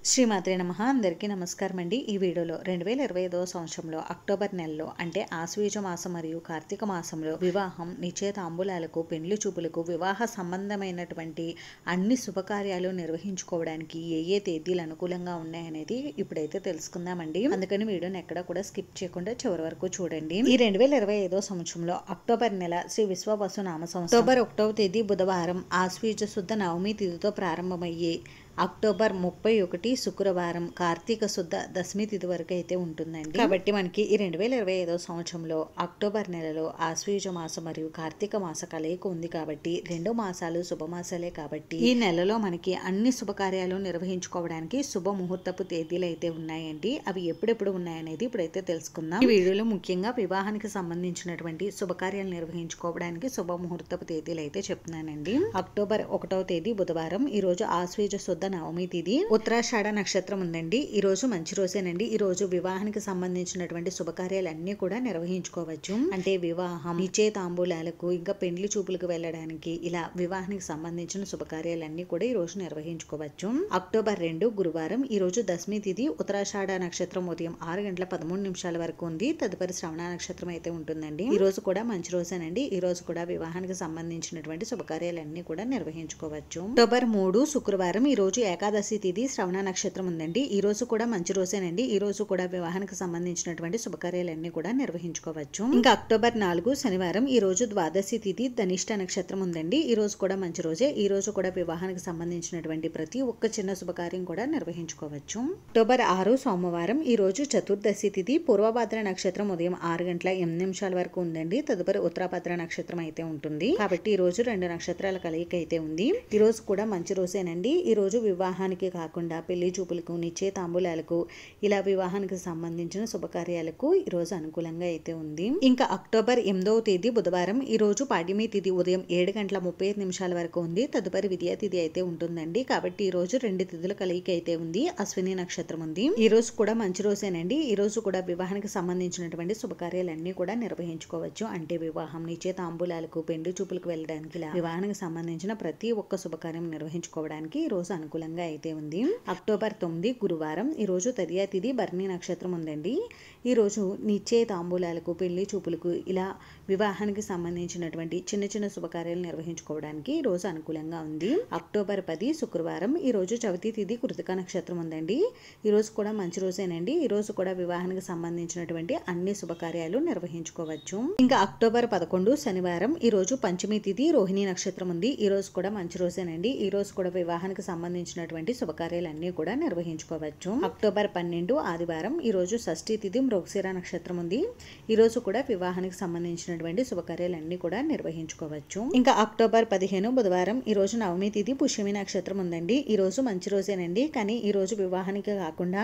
శ్రీమాత్రే నమః. అందరికీ నమస్కారం అండి. ఈ వీడియోలో 2025వ సంవత్సరంలో అక్టోబర్ నెలలో అంటే ఆశ్వీజ మాసం మరియు కార్తీక మాసంలో వివాహం, నిశ్చయితాంబూలాలకు, పెండ్లి చూపులకు, వివాహ సంబంధమైనటువంటి అన్ని శుభకార్యాలు నిర్వహించుకోవడానికి ఏ తేదీలు అనుకూలంగా ఉన్నాయనేది ఇప్పుడైతే తెలుసుకుందామండి. అందుకని వీడియోని ఎక్కడ కూడా స్కిప్ చేయకుండా చివరి వరకు చూడండి. ఈ 2025వ సంవత్సరంలో అక్టోబర్ నెల శ్రీ విశ్వవసు నామ సంవత్సరం అక్టోబర్ 1వ తేదీ బుధవారం ఆశ్వీజ శుద్ధ నవమి తిథితో ప్రారంభమయ్యే అక్టోబర్ 31 శుక్రవారం కార్తీక శుద్ధ దశమి తిథి వరకు అయితే ఉంటుందండి. కాబట్టి మనకి ఈ 2025వ సంవత్సరంలో అక్టోబర్ నెలలో ఆశ్వీజ మాసం మరియు కార్తీక మాస కలయిక ఉంది. కాబట్టి రెండు మాసాలు శుభమాసాలే. కాబట్టి ఈ నెలలో మనకి అన్ని శుభకార్యాలు నిర్వహించుకోవడానికి శుభ ముహూర్తపు తేదీలు అయితే ఉన్నాయండి. అవి ఎప్పుడెప్పుడు ఉన్నాయనేది ఇప్పుడైతే తెలుసుకుందాం. ఈ వీడియోలో ముఖ్యంగా వివాహానికి సంబంధించినటువంటి శుభకార్యాలు నిర్వహించుకోవడానికి శుభ ముహూర్తపు తేదీలు అయితే చెప్తున్నానండి. అక్టోబర్ 1వ తేదీ బుధవారం. ఈ రోజు ఆశ్వీజ శుద్ధ నవమి తిథి, ఉత్తరాషాఢ నక్షత్రం ఉందండి. ఈ రోజు మంచి రోజేనండి. ఈ రోజు వివాహానికి సంబంధించినటువంటి శుభకార్యాలన్నీ కూడా నిర్వహించుకోవచ్చు. అంటే వివాహం, నిశ్చయితాంబూలాలకు, ఇంకా పెండ్లి చూపులకు వెళ్ళడానికి, ఇలా వివాహానికి సంబంధించిన శుభకార్యాలన్నీ కూడా ఈ రోజు నిర్వహించుకోవచ్చు. అక్టోబర్ 2 గురువారం. ఈ రోజు దశమి తిథి, ఉత్తరాషాఢ నక్షత్రం ఉదయం 6:13 వరకు ఉంది. తదుపరి శ్రవణ నక్షత్రం అయితే ఉంటుందండి. ఈ రోజు కూడా మంచి రోజేనండి. ఈ రోజు కూడా వివాహానికి సంబంధించినటువంటి శుభకార్యాలన్నీ కూడా నిర్వహించుకోవచ్చు. అక్టోబర్ 3 శుక్రవారం. ఈ రోజు ఏకాదశి తిథి, శ్రవణ నక్షత్రం ఉందండి. ఈ రోజు కూడా మంచి రోజేనండి. ఈ రోజు కూడా వివాహానికి సంబంధించినటువంటి శుభకార్యాలన్నీ కూడా నిర్వహించుకోవచ్చు. ఇంకా అక్టోబర్ 4 శనివారం. ఈ రోజు ద్వాదశి తిథి, ధనిష్ట నక్షత్రం ఉందండి. ఈ రోజు కూడా మంచి రోజే. ఈ రోజు కూడా వివాహానికి సంబంధించినటువంటి ప్రతి ఒక్క చిన్న శుభకార్యం కూడా నిర్వహించుకోవచ్చు. అక్టోబర్ 6 సోమవారం. ఈ రోజు చతుర్దశి తిథి, పూర్వభద్ర నక్షత్రం ఉదయం 6:08 వరకు ఉందండి. తదుపరి ఉత్తరాభద్ర నక్షత్రం అయితే ఉంటుంది. కాబట్టి ఈ రోజు రెండు నక్షత్రాల కలయిక అయితే ఉంది. ఈ రోజు కూడా మంచి రోజేనండి. ఈ రోజు వివాహానికి కాకుండా పెళ్లి చూపులకు, నిశ్చయితాంబూలాలకు, ఇలా వివాహానికి సంబంధించిన శుభకార్యాలకు ఈ రోజు అనుకూలంగా అయితే ఉంది. ఇంకా అక్టోబర్ 8వ తేదీ బుధవారం. ఈ రోజు పాడ్యమి తిథి ఉదయం 7:35 వరకు ఉంది. తదుపరి విద్యా తిథి అయితే ఉంటుందండి. కాబట్టి ఈ రోజు రెండు తిథుల కలయిక అయితే ఉంది. అశ్విని నక్షత్రం ఉంది. ఈ రోజు కూడా మంచి రోజేనండి. ఈ రోజు కూడా వివాహానికి సంబంధించినటువంటి శుభకార్యాలన్నీ కూడా నిర్వహించుకోవచ్చు. అంటే వివాహం, నిశ్చయితాంబూలాలకు, పెండ్లి చూపులకు వెళ్ళడానికి, ఇలా వివాహానికి సంబంధించిన ప్రతి ఒక్క శుభకార్యం నిర్వహించుకోవడానికి ఈ రోజు అనుకూలంగా అయితే ఉంది. అక్టోబర్ 9 గురువారం. ఈ రోజు తదియా తిథి, భరణి నక్షత్రం ఉందండి. ఈ రోజు నిశ్చయితాంబూలాలకు, పెళ్లి చూపులకు, ఇలా వివాహానికి సంబంధించినటువంటి చిన్న చిన్న శుభకార్యాలు నిర్వహించుకోవడానికి ఈ రోజు అనుకూలంగా ఉంది. అక్టోబర్ 10 శుక్రవారం. ఈ రోజు చవితి తిథి, కృతికా నక్షత్రం ఉందండి. ఈ రోజు కూడా మంచి రోజేనండి. ఈ రోజు కూడా వివాహానికి సంబంధించినటువంటి అన్ని శుభకార్యాలు నిర్వహించుకోవచ్చు. ఇంకా అక్టోబర్ 11 శనివారం. ఈ రోజు పంచమి తిథి, రోహిణి నక్షత్రం ఉంది. ఈ రోజు కూడా మంచి రోజేనండి. ఈ రోజు కూడా వివాహానికి సంబంధించినటువంటి శుభకార్యాలన్నీ కూడా నిర్వహించుకోవచ్చు. అక్టోబర్ 12 ఆదివారం. ఈ రోజు షష్ఠి తిథి, మృగశిర నక్షత్రం ఉంది. ఈ రోజు కూడా వివాహానికి సంబంధించినటువంటి శుభకార్యాలన్నీ కూడా నిర్వహించుకోవచ్చు. ఇంకా అక్టోబర్ 15 బుధవారం. ఈ రోజు నవమి తిథి, పుష్యమి నక్షత్రం ఉందండి. ఈ రోజు మంచి రోజేనండి. కానీ ఈ రోజు వివాహానికి కాకుండా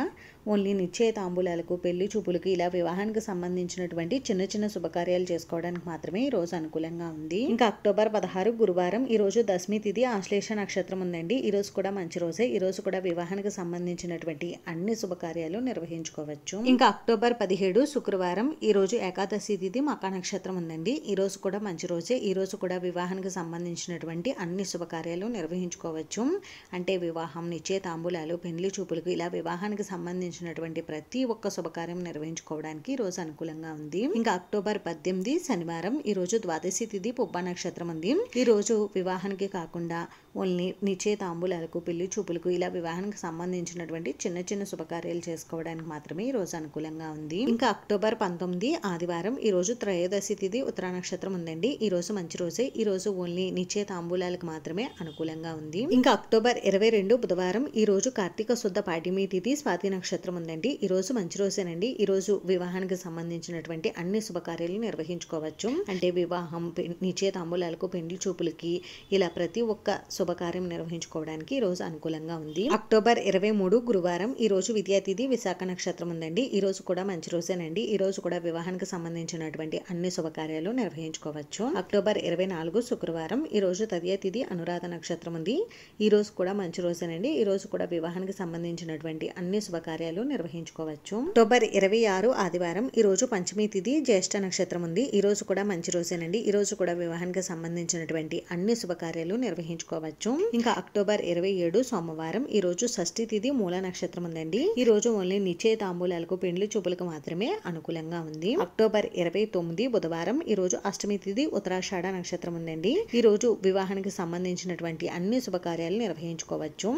ఓన్లీ నిశ్చయితాంబూలాలకు, పెళ్లి చూపులకు, ఇలా వివాహానికి సంబంధించినటువంటి చిన్న చిన్న శుభకార్యాలు చేసుకోవడానికి మాత్రమే ఈ రోజు అనుకూలంగా ఉంది. ఇంకా అక్టోబర్ 16 గురువారం. ఈ రోజు దశమి తిథి, ఆశ్లేష నక్షత్రం ఉందండి. ఈ రోజు కూడా మంచి రోజే. ఈ రోజు కూడా వివాహానికి సంబంధించినటువంటి అన్ని శుభకార్యాలు నిర్వహించుకోవచ్చు. ఇంకా అక్టోబర్ 17 శుక్రవారం. ఈ రోజు ఏకాదశి తిథి, మకా నక్షత్రం ఉందండి. ఈ రోజు కూడా మంచి రోజే. ఈ రోజు కూడా వివాహానికి సంబంధించినటువంటి అన్ని శుభకార్యాలు నిర్వహించుకోవచ్చు. అంటే వివాహం, నిశ్చయితాంబూలాలు, పెండ్లి చూపులకు, ఇలా వివాహానికి సంబంధించినటువంటి ప్రతి ఒక్క శుభకార్యం నిర్వహించుకోవడానికి ఈ రోజు అనుకూలంగా ఉంది. ఇంకా అక్టోబర్ 18 శనివారం. ఈ రోజు ద్వాదశి తిథి, పుబ్బ నక్షత్రం ఉంది. ఈ రోజు వివాహానికి కాకుండా ఓన్లీ నిశ్చయితాంబూలాలకు, పెళ్లి చూపులకు, ఇలా వివాహానికి సంబంధించినటువంటి చిన్న చిన్న శుభకార్యాలు చేసుకోవడానికి మాత్రమే ఈ రోజు అనుకూలంగా ఉంది. ఇంకా అక్టోబర్ 19 ఆదివారం. ఈ రోజు త్రయోదశి తిథి, ఉత్తర నక్షత్రం ఉందండి. ఈ రోజు మంచి రోజే. ఈ రోజు ఓన్లీ నిశ్చయితాంబూలాలకు మాత్రమే అనుకూలంగా ఉంది. ఇంకా అక్టోబర్ 22 బుధవారం. ఈ రోజు కార్తీక శుద్ధ పాడ్యమి తిథి, స్వాతి నక్షత్రం ఉందండి. ఈ రోజు మంచి రోజేనండి. ఈ రోజు వివాహానికి సంబంధించినటువంటి అన్ని శుభకార్యాలు నిర్వహించుకోవచ్చు. అంటే వివాహం, నిశ్చయితాంబూలాలకు, పెండ్లి చూపులకి, ఇలా ప్రతి ఒక్క శుభకార్యం నిర్వహించుకోవడానికి ఈ రోజు అనుకూలంగా ఉంది. అక్టోబర్ 23 గురువారం. ఈ రోజు విద్యా తిథి, విశాఖ నక్షత్రం ఉందండి. ఈ రోజు కూడా మంచి రోజేనండి. ఈ రోజు కూడా వివాహానికి సంబంధించినటువంటి అన్ని శుభకార్యాలు నిర్వహించుకోవచ్చు. అక్టోబర్ 24 శుక్రవారం. ఈ రోజు తదియా తిథి, అనురాధ నక్షత్రం ఉంది. ఈ రోజు కూడా మంచి రోజేనండి. ఈ రోజు కూడా వివాహానికి సంబంధించినటువంటి అన్ని శుభకార్యాలు శుభకార్యాలు నిర్వహించుకోవచ్చు. అక్టోబర్ 26 ఆదివారం. ఈ రోజు పంచమి తిథి, జ్యేష్ఠ నక్షత్రం ఉంది. ఈ రోజు కూడా మంచి రోజేనండి. ఈ రోజు కూడా వివాహానికి సంబంధించినటువంటి అన్ని శుభకార్యాలు నిర్వహించుకోవచ్చు. ఇంకా అక్టోబర్ 27 సోమవారం. ఈ రోజు షష్ఠి తిథి, మూల నక్షత్రం ఉందండి. ఈ రోజు ఓన్లీ నిశ్చయితాంబూలాలకు పెండ్లి చూపులకు మాత్రమే అనుకూలంగా ఉంది. అక్టోబర్ 29 బుధవారం. ఈ రోజు అష్టమి తిథి, ఉత్తరాషాఢ నక్షత్రం ఉందండి. ఈ రోజు వివాహానికి సంబంధించినటువంటి అన్ని శుభకార్యాలు నిర్వహించుకోవచ్చు.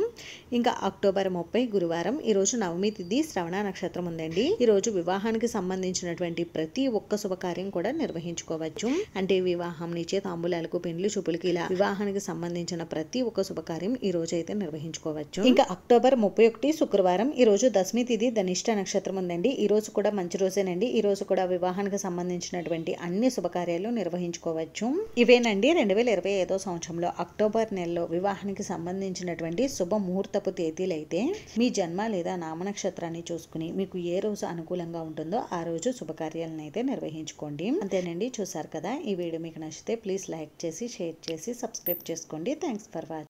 ఇంకా అక్టోబర్ 30 గురువారం. ఈ రోజు నవమి తిథి, శ్రవణ నక్షత్రం ఉందండి. ఈ రోజు వివాహానికి సంబంధించినటువంటి ప్రతి ఒక్క శుభకార్యం కూడా నిర్వహించుకోవచ్చు. అంటే వివాహం, నిశ్చయితాంబూలాలకు, పెండ్లి చూపులకి, ఇలా వివాహానికి సంబంధించిన ప్రతి ఒక్క శుభకార్యం ఈ రోజు అయితే నిర్వహించుకోవచ్చు. ఇంకా అక్టోబర్ 31 శుక్రవారం. ఈ రోజు దశమి తిథి, ధనిష్ట నక్షత్రం ఉందండి. ఈ రోజు కూడా మంచి రోజేనండి. ఈ రోజు కూడా వివాహానికి సంబంధించినటువంటి అన్ని శుభకార్యాలు నిర్వహించుకోవచ్చు. ఇవేనండి 2025 సంవత్సరంలో అక్టోబర్ నెలలో వివాహానికి సంబంధించినటువంటి శుభ ముహూర్తపు తేదీలు అయితే మీ జన్మ లేదా నామ నక్షత్రాన్ని చూసుకుని మీకు ఏ రోజు అనుకూలంగా ఉంటుందో ఆ రోజు శుభకార్యాలను అయితే నిర్వహించుకోండి. అంతేనండి. చూసారు కదా, ఈ వీడియో మీకు నచ్చితే ప్లీజ్ లైక్ చేసి, షేర్ చేసి, సబ్స్క్రైబ్ చేసుకోండి. Thanks for watching.